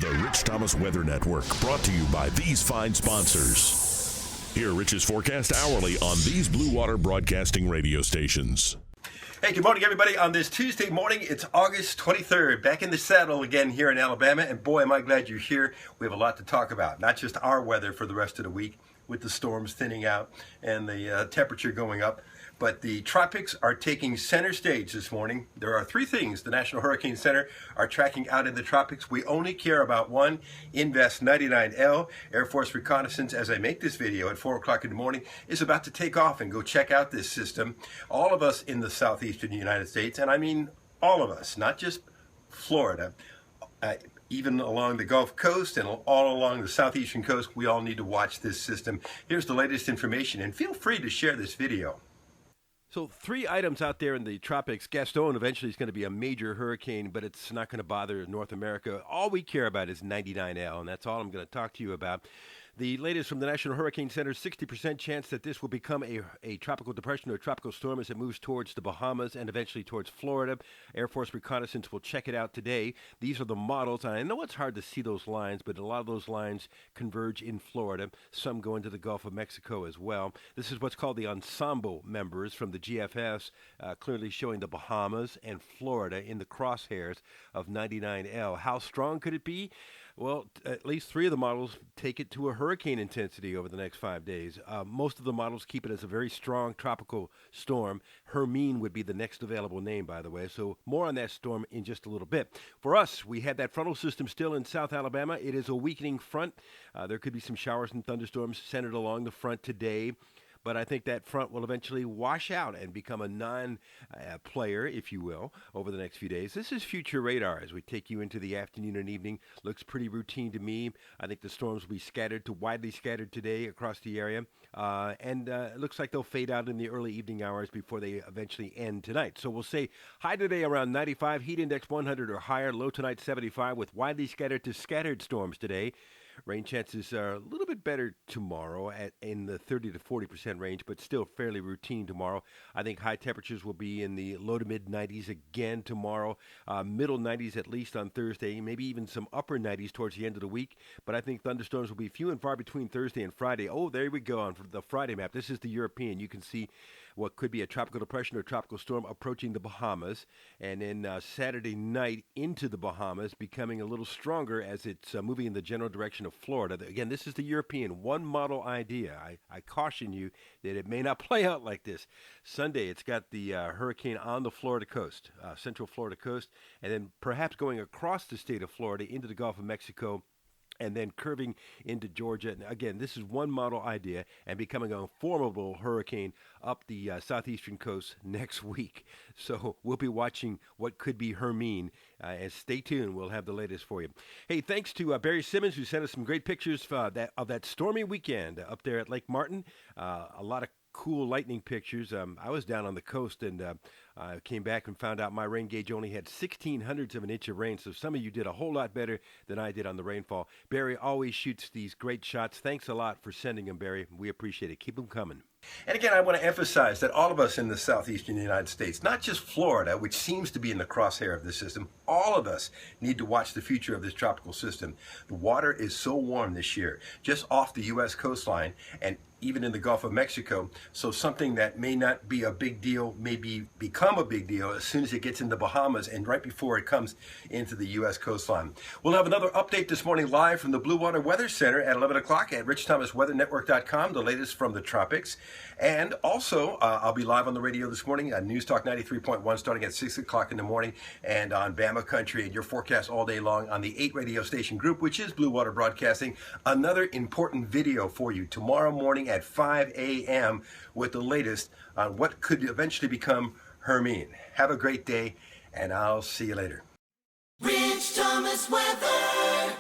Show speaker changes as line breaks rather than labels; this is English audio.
The Rich Thomas Weather Network, brought to you by these fine sponsors. Hear Rich's forecast hourly on these Blue Water Broadcasting radio stations.
Hey, good morning, everybody. On this Tuesday morning, it's August 23rd. Back in the saddle again here in Alabama. And boy, am I glad you're here. We have a lot to talk about. Not just our weather for the rest of the week with the storms thinning out and the temperature going up, but the tropics are taking center stage this morning. There are three things the National Hurricane Center are tracking out in the tropics. We only care about one, Invest 99L. Air Force reconnaissance, as I make this video at 4 o'clock in the morning, is about to take off and go check out this system. All of us in the southeastern United States, and I mean all of us, not just Florida, even along the Gulf Coast and all along the southeastern coast, we all need to watch this system. Here's the latest information, and feel free to share this video.
So 3 items out there in the tropics. Gaston eventually is going to be a major hurricane, but it's not going to bother North America. All we care about is 99L, and that's all I'm going to talk to you about. The latest from the National Hurricane Center, 60% chance that this will become a tropical depression or a tropical storm as it moves towards the Bahamas and eventually towards Florida. Air Force reconnaissance will check it out today. These are the models. And I know it's hard to see those lines, but a lot of those lines converge in Florida. Some go into the Gulf of Mexico as well. This is what's called the ensemble members from the GFS, clearly showing the Bahamas and Florida in the crosshairs of 99L. How strong could it be? Well, at least 3 of the models take it to a hurricane intensity over the next 5 days. Most of the models keep it as a very strong tropical storm. Hermine would be the next available name, by the way. So more on that storm in just a little bit. For us, we had that frontal system still in South Alabama. It is a weakening front. There could be some showers and thunderstorms centered along the front today. But I think that front will eventually wash out and become a non-player, if you will, over the next few days. This is future radar as we take you into the afternoon and evening. Looks pretty routine to me. I think the storms will be scattered to widely scattered today across the area. And it looks like they'll fade out in the early evening hours before they eventually end tonight. So we'll say high today around 95, heat index 100 or higher, low tonight 75 with widely scattered to scattered storms today. Rain chances are a little bit better tomorrow in the 30 to 40% range, but still fairly routine tomorrow. I think high temperatures will be in the low to mid 90s again tomorrow, middle 90s at least on Thursday, maybe even some upper 90s towards the end of the week. But I think thunderstorms will be few and far between Thursday and Friday. Oh, there we go on the Friday map. This is the European. You can see what could be a tropical depression or tropical storm approaching the Bahamas, and then Saturday night into the Bahamas, becoming a little stronger as it's moving in the general direction of Florida. Again, this is the European one model idea. I caution you that it may not play out like this. Sunday, it's got the hurricane on the Florida coast, central Florida coast, and then perhaps going across the state of Florida into the Gulf of Mexico, and then curving into Georgia. And again, this is one model idea and becoming a formidable hurricane up the southeastern coast next week. So we'll be watching what could be Hermine. And stay tuned. We'll have the latest for you. Hey, thanks to Barry Simmons, who sent us some great pictures of that stormy weekend up there at Lake Martin. A lot of cool lightning pictures. I was down on the coast and I came back and found out my rain gauge only had 0.16 of an inch of rain, so some of you did a whole lot better than I did on the rainfall. Barry always shoots these great shots. Thanks a lot for sending them, Barry. We appreciate it. Keep them coming.
And again, I want to emphasize that all of us in the southeastern United States, not just Florida, which seems to be in the crosshair of this system, all of us need to watch the future of this tropical system. The water is so warm this year, just off the U.S. coastline and even in the Gulf of Mexico. So something that may not be a big deal may become a big deal as soon as it gets in the Bahamas and right before it comes into the U.S. coastline. We'll have another update this morning live from the Blue Water Weather Center at 11 o'clock at RichThomasWeatherNetwork.com, the latest from the tropics. And also, I'll be live on the radio this morning on NewsTalk 93.1 starting at 6 o'clock in the morning and on BAMA Country and your forecast all day long on the 8 radio station group, which is Blue Water Broadcasting. Another important video for you tomorrow morning at 5 a.m. with the latest on what could eventually become Hermine. Have a great day, and I'll see you later.
Rich Thomas Weather.